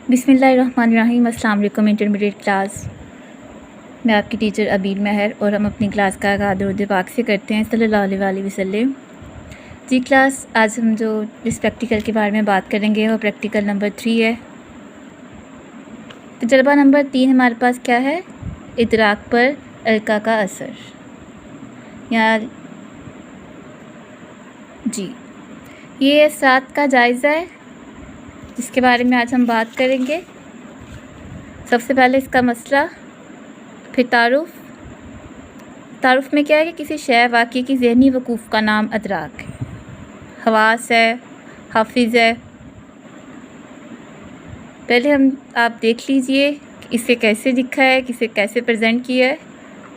बिस्मिल्लाहिर्रहमानिर्रहीम। अस्सलाम वालेकुम इंटरमीडिएट क्लास। मैं आपकी टीचर अबीर महर और हम अपनी क्लास का आगाज़ दुरूद पाक से करते हैं सल्लल्लाहु अलैहि वसल्लम। जी क्लास, आज हम जो इस प्रैक्टिकल के बारे में बात करेंगे वो प्रैक्टिकल नंबर 3 है। तजर्बा नंबर 3 हमारे पास क्या है? इदराक पर अलका का असर। यहाँ जी ये 7 का जायज़ा है जिसके बारे में आज हम बात करेंगे। सबसे पहले इसका मसला, फिर तारुफ में क्या है कि किसी शय वाक़ई की ज़हनी वकूफ़ का नाम अदराक है, हवास है, हाफिज़ है। पहले आप देख लीजिए कि इसे कैसे लिखा है, किसे कैसे प्रेजेंट किया है।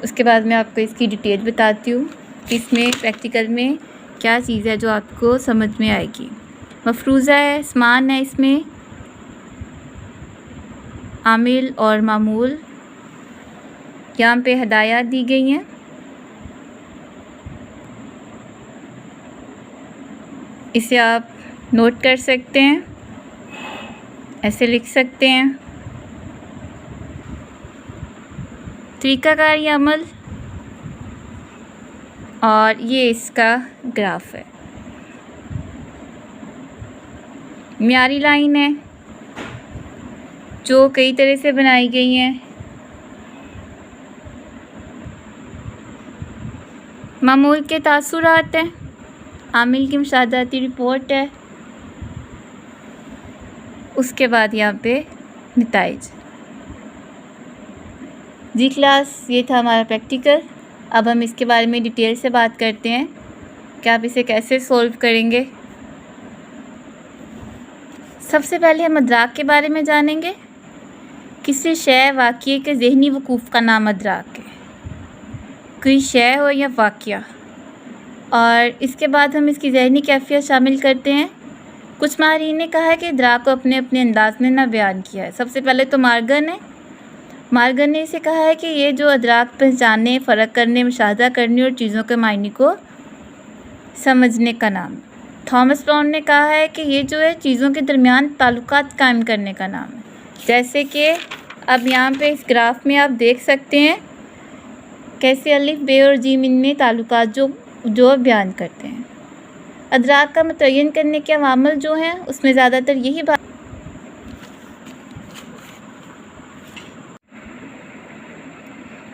उसके बाद मैं आपको इसकी डिटेल बताती हूँ कि इसमें प्रैक्टिकल में क्या चीज़ है जो आपको समझ में आएगी। मफरूज़ा है, स्मान है, इसमें आमिल और मामूल, यहाँ पे हदायत दी गई हैं। इसे आप नोट कर सकते हैं, ऐसे लिख सकते हैं। तरीक़ाकार या अमल, और ये इसका ग्राफ है। म्यारी लाइन है जो कई तरह से बनाई गई हैं। मामूल के तासुरात हैं, आमिल की मुशाहदाती रिपोर्ट है, उसके बाद यहाँ पे नताइज। जी क्लास, ये था हमारा प्रैक्टिकल। अब हम इसके बारे में डिटेल से बात करते हैं कि आप इसे कैसे सॉल्व करेंगे। सबसे पहले हम अदराक के बारे में जानेंगे। किसी शय वाक़ये के ज़हनी वकूफ़ का नाम अदराक है, कोई शय हो या वाक़या। और इसके बाद हम इसकी ज़हनी कैफ़ियत शामिल करते हैं। कुछ माहिरीन ने कहा है कि इदराक को अपने अपने अंदाज में ना बयान किया है। सबसे पहले तो मार्गन ने इसे कहा है कि ये जो अदराक पहचानने, फ़र्क करने, मुशाहदा करने और चीज़ों के मायने को समझने का नाम। थॉमस ब्राउन ने कहा है कि ये जो है चीज़ों के दरमियान ताल्लुकात कायम करने का नाम है। जैसे कि अब यहाँ पे इस ग्राफ में आप देख सकते हैं कैसे अलिफ, बे और जीम इनमें ताल्लुकात जो बयान करते हैं। अदराक का मुतय्यन करने के अवामिल जो हैं उसमें ज़्यादातर यही बात।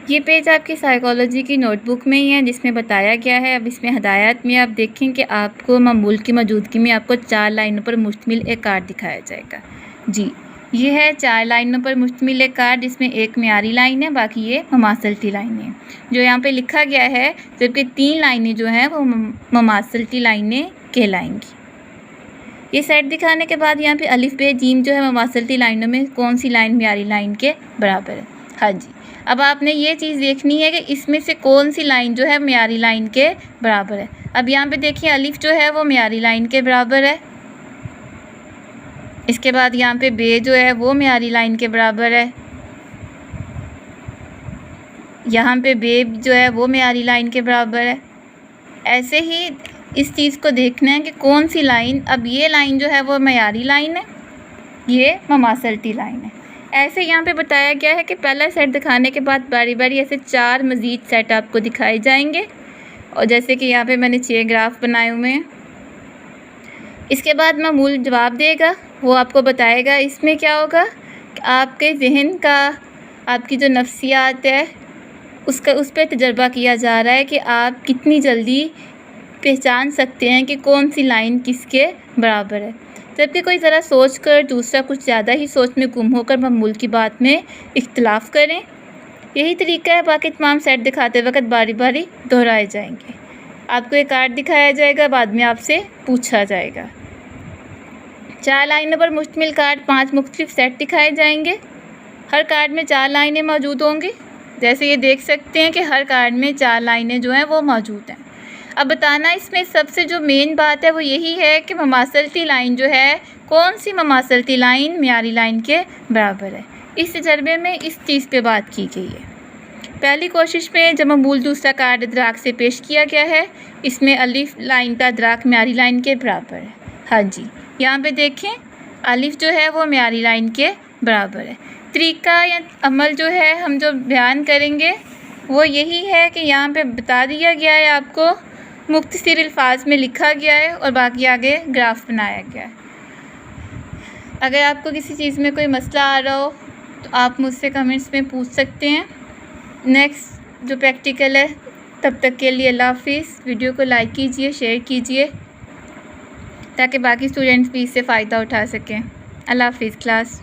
ये पेज आपकी साइकोलॉजी की नोटबुक में ही है जिसमें बताया गया है। अब इसमें हदायत में आप देखें कि आपको मामूल की मौजूदगी में आपको 4 लाइनों पर मुश्तमिल एक कार्ड दिखाया जाएगा। जी, ये है 4 लाइनों पर मुश्तमिल एक कार्ड जिसमें एक म्यारी लाइन है, बाकी ये ममासलती लाइनें हैं जो यहाँ पे लिखा गया है, जबकि 3 लाइनें जो हैं वो ममासलती लाइनें कहलाएंगी। ये सेट दिखाने के बाद यहाँ पे अलिफ, बे, जीम जो है ममासलती लाइनों में कौन सी लाइन म्यारी लाइन के बराबर है। हाँ जी, अब आपने ये चीज़ देखनी है कि इसमें से कौन सी लाइन जो है म्यारी लाइन के बराबर है। अब यहाँ पे देखिए अलिफ जो है वो म्यारी लाइन के बराबर है। इसके बाद यहाँ पे बे जो है वो म्यारी लाइन के बराबर है। यहाँ पे बे जो है वो म्यारी लाइन के बराबर है। ऐसे ही इस चीज़ को देखना है कि कौन सी लाइन, अब ये लाइन जो है वो म्यारी लाइन है, ये ममासलती लाइन है। ऐसे यहाँ पे बताया गया है कि पहला सेट दिखाने के बाद बारी बारी ऐसे 4 मज़ीद सेट आपको दिखाए जाएंगे। और जैसे कि यहाँ पे मैंने 6 ग्राफ बनाए हुए हैं। इसके बाद मामूल जवाब देगा, वो आपको बताएगा इसमें क्या होगा कि आपके जहन का, आपकी जो नफ्सियात है उस पर तजर्बा किया जा रहा है कि आप कितनी जल्दी पहचान सकते हैं कि कौन सी लाइन किसके बराबर है। जबकि कोई ज़रा सोच कर, दूसरा कुछ ज़्यादा ही सोच में गुम होकर मामूल की बात में इख्तिलाफ़ करें। यही तरीका है, बाकी तमाम सेट दिखाते वक्त बारी बारी दोहराए जाएंगे। आपको एक कार्ड दिखाया जाएगा, बाद में आपसे पूछा जाएगा। 4 लाइनों पर मुश्तमिल कार्ड 5 मुख्तलिफ सेट दिखाए जाएंगे। हर कार्ड में 4 लाइनें मौजूद होंगी। जैसे ये देख सकते हैं कि हर कार्ड में 4 लाइनें जो हैं वो मौजूद हैं। अब बताना इसमें सबसे जो मेन बात है वो यही है कि ममासलती लाइन जो है, कौन सी ममासलती लाइन म्यारी लाइन के बराबर है। इस तजर्बे में इस चीज़ पे बात की गई है। पहली कोशिश में जब मामूल दूसरा कार्ड अदराक से पेश किया गया है, इसमें अलिफ लाइन का अदराक म्यारी लाइन के बराबर है। हाँ जी, यहाँ पे देखें अलिफ जो है वो मेयारी लाइन के बराबर है। तरीका या अमल जो है हम जो बयान करेंगे वो यही है कि यहाँ पे बता दिया गया है, आपको मुख्तसर अल्फाज में लिखा गया है और बाकी आगे ग्राफ बनाया गया है। अगर आपको किसी चीज़ में कोई मसला आ रहा हो तो आप मुझसे कमेंट्स में पूछ सकते हैं। नेक्स्ट जो प्रैक्टिकल है, तब तक के लिए अल्लाह हाफिज़। वीडियो को लाइक कीजिए, शेयर कीजिए ताकि बाकी स्टूडेंट्स भी इससे फ़ायदा उठा सकें। अल्लाह हाफिज़ क्लास।